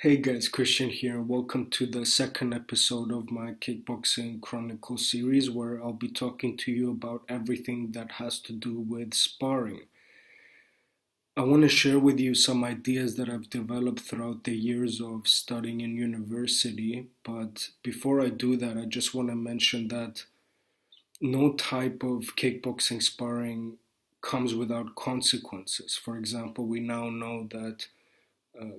Hey guys, Christian here. Welcome to the second episode of my Kickboxing Chronicles series where I'll be talking to you about everything that has to do with sparring. I want to share with you some ideas that I've developed throughout the years of studying in university, but before I do that, I just want to mention that no type of kickboxing sparring comes without consequences. For example, we now know that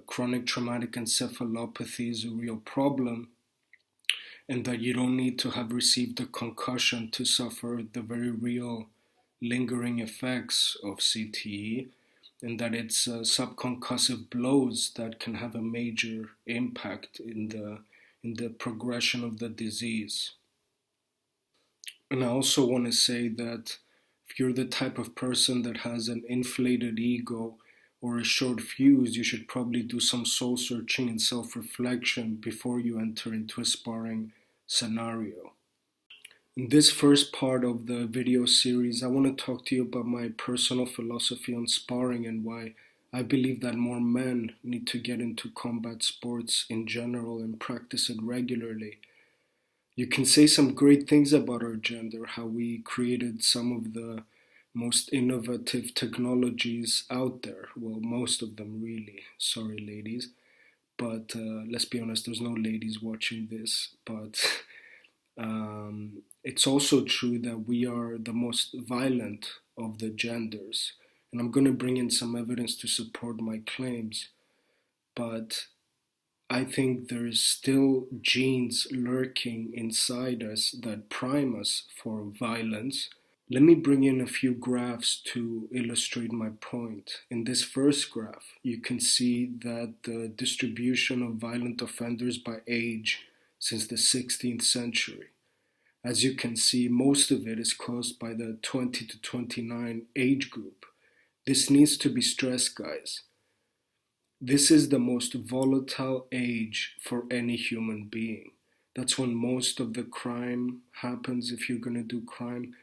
chronic traumatic encephalopathy is a real problem, and that you don't need to have received a concussion to suffer the very real lingering effects of CTE, and that it's subconcussive blows that can have a major impact in the progression of the disease. And I also want to say that if you're the type of person that has an inflated ego or a short fuse, you should probably do some soul searching and self reflection before you enter into a sparring scenario. In this first part of the video series, I want to talk to you about my personal philosophy on sparring and why I believe that more men need to get into combat sports in general and practice it regularly. You can say some great things about our gender, how we created some of the most innovative technologies out there. Well, most of them, really. Sorry, ladies. But let's be honest, there's no ladies watching this. But it's also true that we are the most violent of the genders. And I'm going to bring in some evidence to support my claims. But I think there is still genes lurking inside us that prime us for violence. Let me bring in a few graphs to illustrate my point. In this first graph, you can see that the distribution of violent offenders by age since the 16th century. As you can see, most of it is caused by the 20 to 29 age group. This needs to be stressed, guys. This is the most volatile age for any human being. That's when most of the crime happens if you're going to do crime.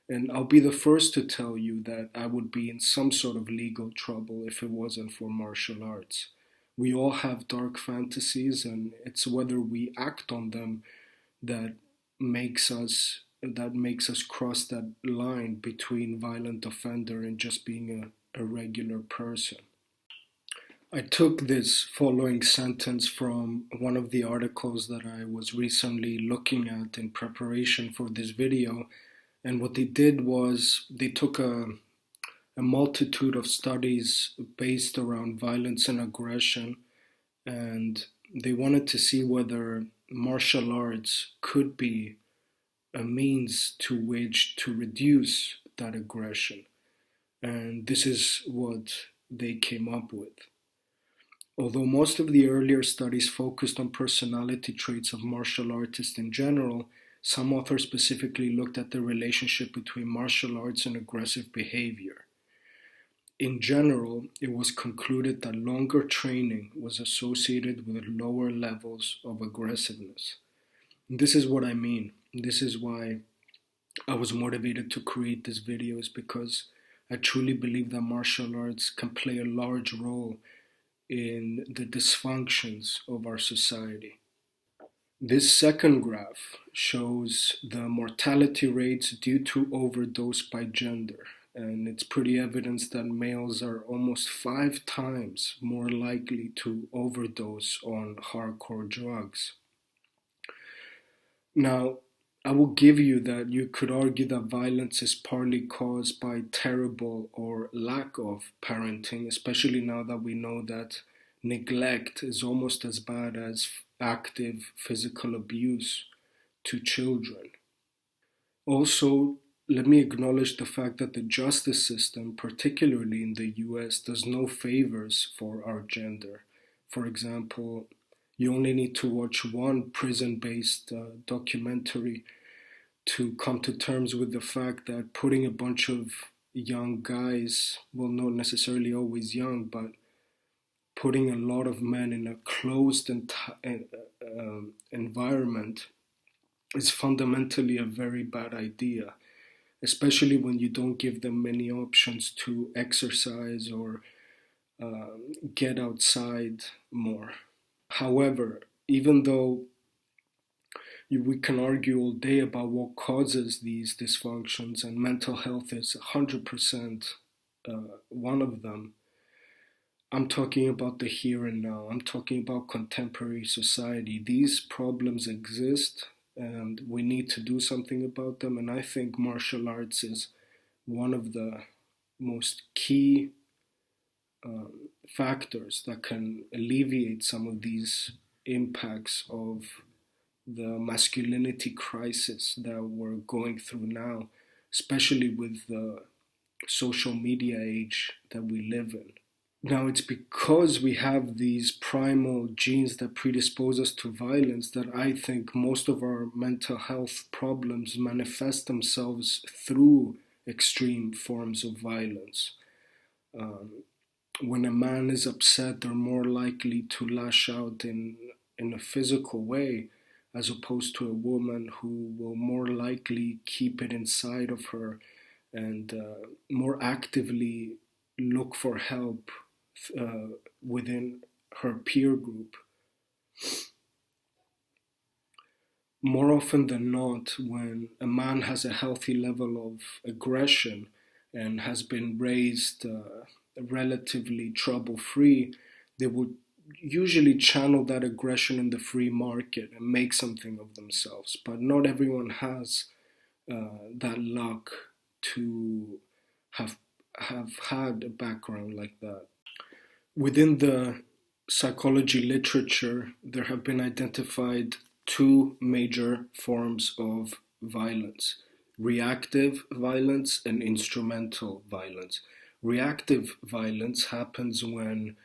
And I'll be the first to tell you that I would be in some sort of legal trouble if it wasn't for martial arts. We all have dark fantasies, and it's whether we act on them that makes us cross that line between violent offender and just being a regular person. I took this following sentence from one of the articles that I was recently looking at in preparation for this video. And what they did was they took a multitude of studies based around violence and aggression, and they wanted to see whether martial arts could be a means to which to reduce that aggression. And this is what they came up with. Although most of the earlier studies focused on personality traits of martial artists in general, some authors specifically looked at the relationship between martial arts and aggressive behavior. In general, it was concluded that longer training was associated with lower levels of aggressiveness. And this is what I mean. This is why I was motivated to create this video, is because I truly believe that martial arts can play a large role in the dysfunctions of our society. This second graph shows the mortality rates due to overdose by gender, and it's pretty evident that males are almost 5 times more likely to overdose on hardcore drugs. Now, I will give you that you could argue that violence is partly caused by terrible or lack of parenting, especially now that we know that neglect is almost as bad as active physical abuse to children. Also, let me acknowledge the fact that the justice system, particularly in the US, does no favors for our gender. For example, you only need to watch one prison-based documentary to come to terms with the fact that putting a bunch of young guys, well, not necessarily always young, but putting a lot of men in a closed environment is fundamentally a very bad idea, especially when you don't give them many options to exercise or get outside more. However, even though we can argue all day about what causes these dysfunctions, and mental health is 100% one of them, I'm talking about the here and now. I'm talking about contemporary society. These problems exist and we need to do something about them. And I think martial arts is one of the most key factors that can alleviate some of these impacts of the masculinity crisis that we're going through now, especially with the social media age that we live in. Now, it's because we have these primal genes that predispose us to violence that I think most of our mental health problems manifest themselves through extreme forms of violence. Um, when a man is upset, they're more likely to lash out in a physical way, as opposed to a woman who will more likely keep it inside of her and more actively look for help within her peer group. More often than not, when a man has a healthy level of aggression and has been raised relatively trouble free, they would usually channel that aggression in the free market and make something of themselves. But not everyone has that luck to have had a background like that. Within the psychology literature, there have been identified two major forms of violence: reactive violence and instrumental violence. Reactive violence happens when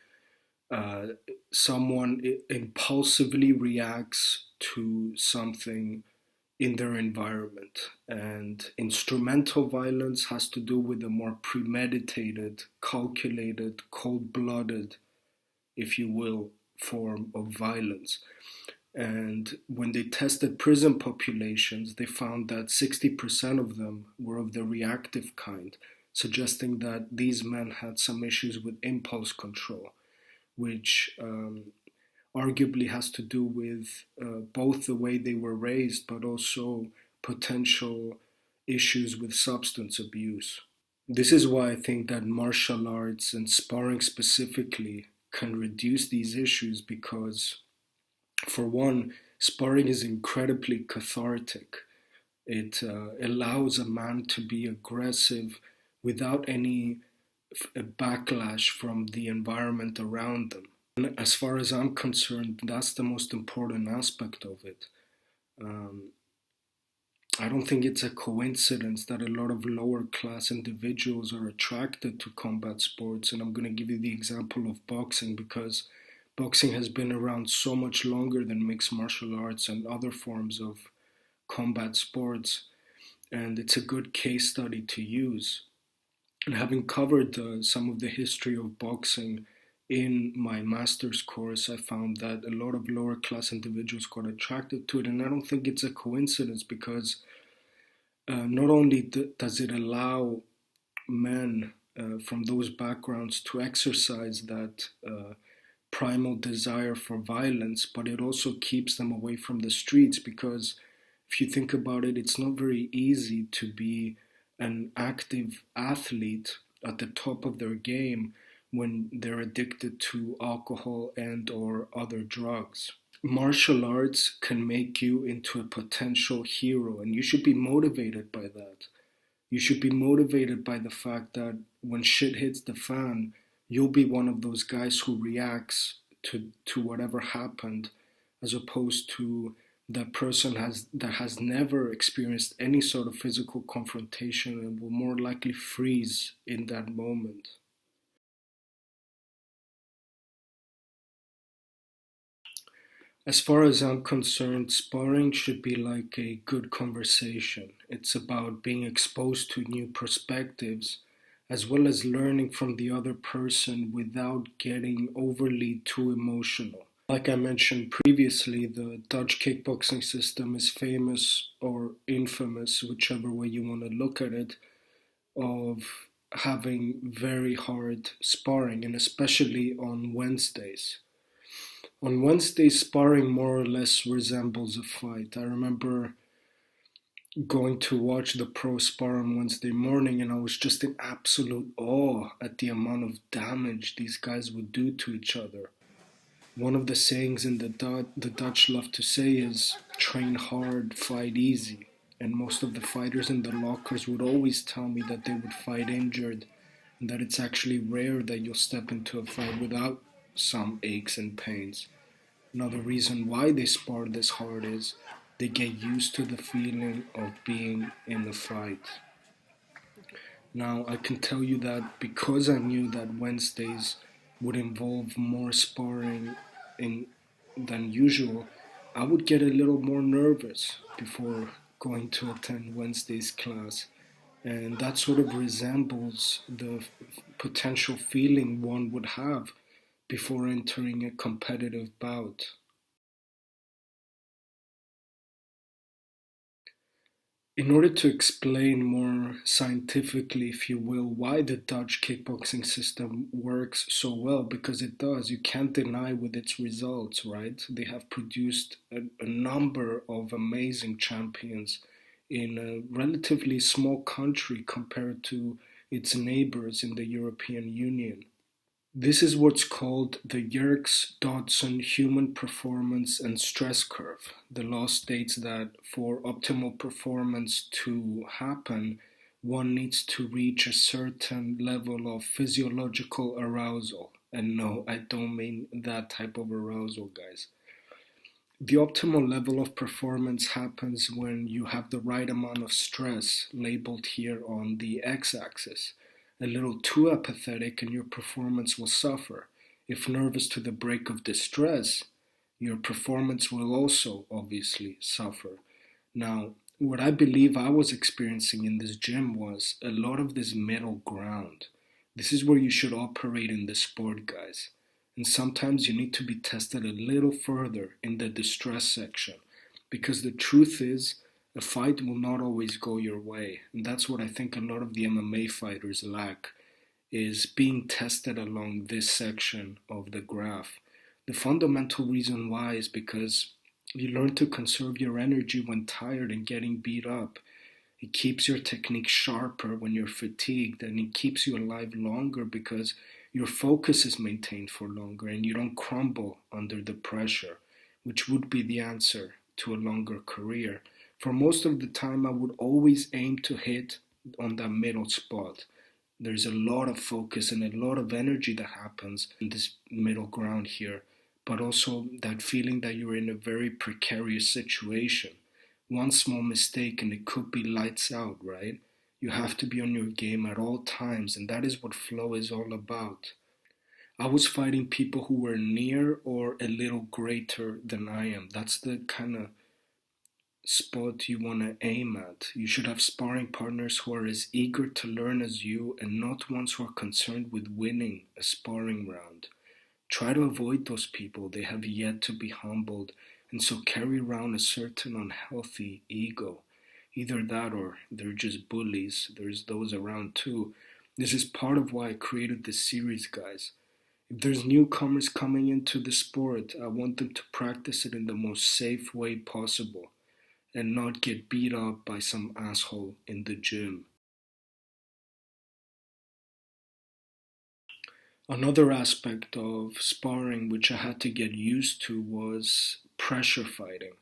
uh, someone impulsively reacts to something in their environment. And instrumental violence has to do with a more premeditated, calculated, cold blooded, if you will, form of violence. And when they tested prison populations, they found that 60% of them were of the reactive kind, suggesting that these men had some issues with impulse control, which arguably has to do with both the way they were raised, but also potential issues with substance abuse. This is why I think that martial arts and sparring specifically can reduce these issues because, for one, sparring is incredibly cathartic. It allows a man to be aggressive without any backlash from the environment around them. And as far as I'm concerned, that's the most important aspect of it. Um, I don't think it's a coincidence that a lot of lower class individuals are attracted to combat sports. And I'm going to give you the example of boxing because boxing has been around so much longer than mixed martial arts and other forms of combat sports. And it's a good case study to use. And having covered some of the history of boxing in my master's course, I found that a lot of lower class individuals got attracted to it. And I don't think it's a coincidence because not only does it allow men from those backgrounds to exercise that primal desire for violence, but it also keeps them away from the streets because if you think about it, it's not very easy to be an active athlete at the top of their game when they're addicted to alcohol and or other drugs. Martial arts can make you into a potential hero and you should be motivated by that. You should be motivated by the fact that when shit hits the fan, you'll be one of those guys who reacts to whatever happened, as opposed to that person that has never experienced any sort of physical confrontation and will more likely freeze in that moment. As far as I'm concerned, sparring should be like a good conversation. It's about being exposed to new perspectives as well as learning from the other person without getting overly too emotional. Like I mentioned previously, the Dutch kickboxing system is famous or infamous, whichever way you want to look at it, of having very hard sparring, and especially on Wednesdays. On Wednesday, sparring more or less resembles a fight. I remember going to watch the pro spar on Wednesday morning, and I was just in absolute awe at the amount of damage these guys would do to each other. One of the sayings in the Dutch love to say is train hard, fight easy. And most of the fighters in the lockers would always tell me that they would fight injured and that it's actually rare that you'll step into a fight without some aches and pains. Another reason why they spar this hard is they get used to the feeling of being in a fight. Now, I can tell you that because I knew that Wednesdays would involve more sparring in, than usual, I would get a little more nervous before going to attend Wednesday's class. And that sort of resembles the potential feeling one would have before entering a competitive bout. In order to explain more scientifically, if you will, why the Dutch kickboxing system works so well, because it does, you can't deny with its results, right? They have produced a number of amazing champions in a relatively small country compared to its neighbors in the European Union. This is what's called the Yerkes-Dodson Human Performance and Stress Curve. The law states that for optimal performance to happen, one needs to reach a certain level of physiological arousal. And no, I don't mean that type of arousal, guys. The optimal level of performance happens when you have the right amount of stress, labeled here on the x-axis. A little too apathetic and your performance will suffer. If nervous to the break of distress, your performance will also obviously suffer. Now, what I believe I was experiencing in this gym was a lot of this middle ground. This is where you should operate in the sport, guys. And sometimes you need to be tested a little further in the distress section. Because the truth is, a fight will not always go your way. And that's what I think a lot of the MMA fighters lack, is being tested along this section of the graph. The fundamental reason why is because you learn to conserve your energy when tired and getting beat up. It keeps your technique sharper when you're fatigued, and it keeps you alive longer because your focus is maintained for longer and you don't crumble under the pressure, which would be the answer to a longer career. For most of the time, I would always aim to hit on that middle spot. There's a lot of focus and a lot of energy that happens in this middle ground here, but also that feeling that you're in a very precarious situation. One small mistake and it could be lights out, right? You have to be on your game at all times, and that is what flow is all about. I was fighting people who were near or a little greater than I am. That's the kind of spot you want to aim at. You should have sparring partners who are as eager to learn as you and not ones who are concerned with winning a sparring round. Try to avoid those people. They have yet to be humbled and so carry around a certain unhealthy ego. Either that or they're just bullies. There's those around too. This is part of why I created this series, guys. If there's newcomers coming into the sport, I want them to practice it in the most safe way possible and not get beat up by some asshole in the gym. Another aspect of sparring which I had to get used to was pressure fighting.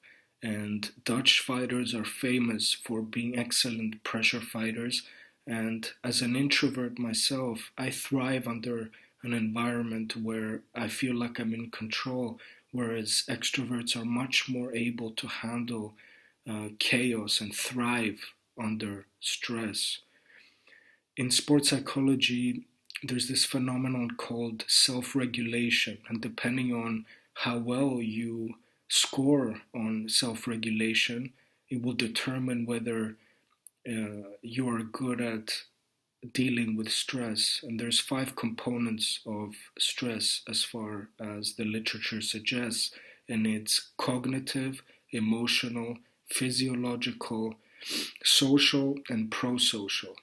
And Dutch fighters are famous for being excellent pressure fighters. And as an introvert myself, I thrive under an environment where I feel like I'm in control, whereas extroverts are much more able to handle chaos and thrive under stress. In sports psychology, there's this phenomenon called self regulation, and depending on how well you score on self regulation, it will determine whether you are good at dealing with stress. And there's five components of stress as far as the literature suggests, and it's cognitive, emotional, physiological, social, and pro-social.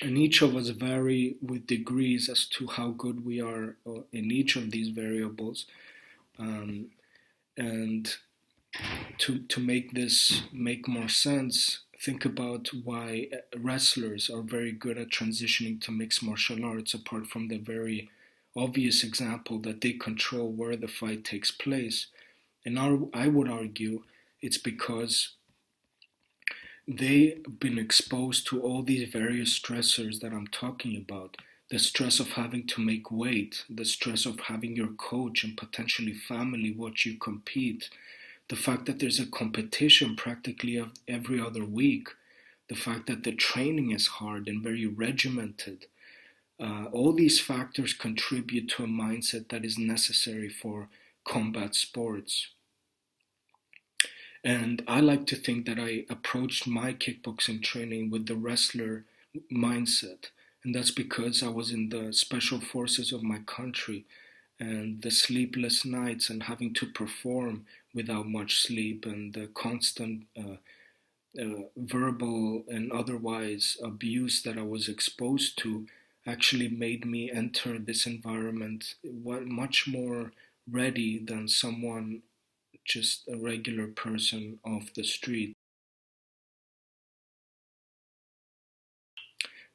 And each of us vary with degrees as to how good we are in each of these variables. Um, and to make this make more sense, think about why wrestlers are very good at transitioning to mixed martial arts, apart from the very obvious example that they control where the fight takes place. And I would argue it's because they've been exposed to all these various stressors that I'm talking about. The stress of having to make weight, the stress of having your coach and potentially family watch you compete, the fact that there's a competition practically every other week, the fact that the training is hard and very regimented. All these factors contribute to a mindset that is necessary for combat sports. And I like to think that I approached my kickboxing training with the wrestler mindset. And that's because I was in the special forces of my country, and the sleepless nights and having to perform without much sleep and the constant verbal and otherwise abuse that I was exposed to actually made me enter this environment much more ready than someone, just a regular person off the street.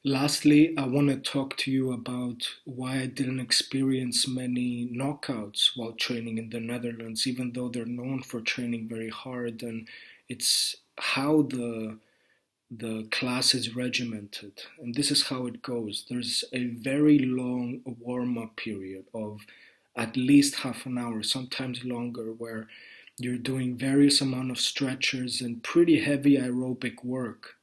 Lastly, I want to talk to you about why I didn't experience many knockouts while training in the Netherlands, even though they're known for training very hard. And it's how the class is regimented. And this is how it goes. There's a very long warm-up period of at least half an hour, sometimes longer, where you're doing various amount of stretchers and pretty heavy aerobic work.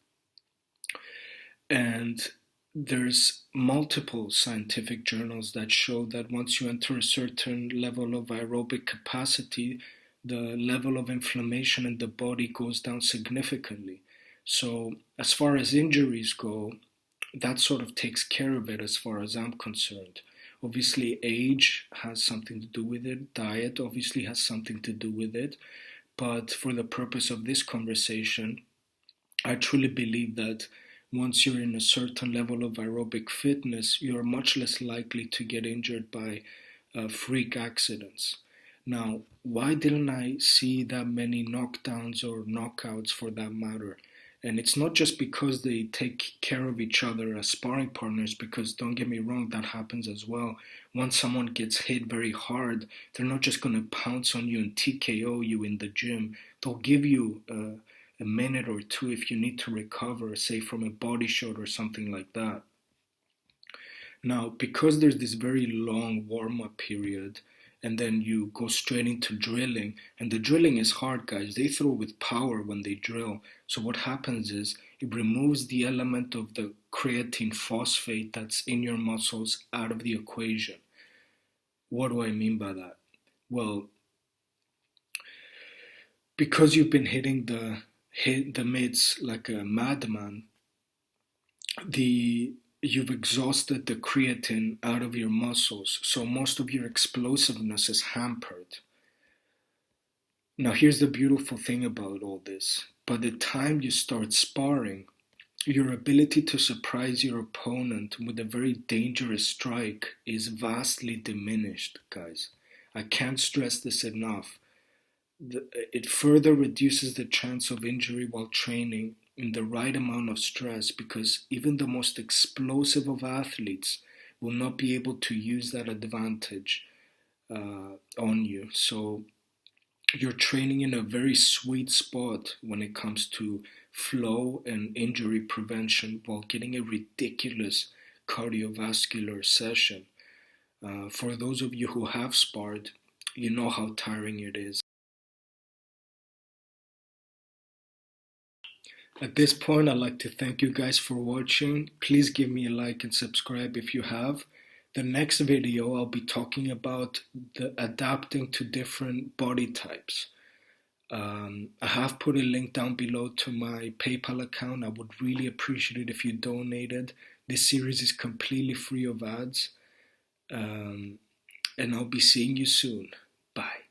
And there's multiple scientific journals that show that once you enter a certain level of aerobic capacity, the level of inflammation in the body goes down significantly. So, as far as injuries go, that sort of takes care of it as far as I'm concerned. Obviously, age has something to do with it, diet obviously has something to do with it, but for the purpose of this conversation, I truly believe that once you're in a certain level of aerobic fitness, you're much less likely to get injured by freak accidents. Now, why didn't I see that many knockdowns or knockouts for that matter? And it's not just because they take care of each other as sparring partners, because don't get me wrong, that happens as well. Once someone gets hit very hard, they're not just going to pounce on you and TKO you in the gym. They'll give you a minute or two if you need to recover, say from a body shot or something like that. Now, because there's this very long warm up period, and then you go straight into drilling, and the drilling is hard, guys. They throw with power when they drill. So, what happens is it removes the element of the creatine phosphate that's in your muscles out of the equation. What do I mean by that? Well, because you've been hit the mids like a madman, the you've exhausted the creatine out of your muscles, so most of your explosiveness is hampered. Now, here's the beautiful thing about all this. By the time you start sparring, your ability to surprise your opponent with a very dangerous strike is vastly diminished, guys. I can't stress this enough. It further reduces the chance of injury while training in the right amount of stress, because even the most explosive of athletes will not be able to use that advantage on you. So you're training in a very sweet spot when it comes to flow and injury prevention while getting a ridiculous cardiovascular session. For those of you who have sparred, you know how tiring it is. At this point, I'd like to thank you guys for watching. Please give me a like and subscribe if you have. The next video, I'll be talking about the adapting to different body types. I have put a link down below to my PayPal account. I would really appreciate it if you donated. This series is completely free of ads. And I'll be seeing you soon. Bye.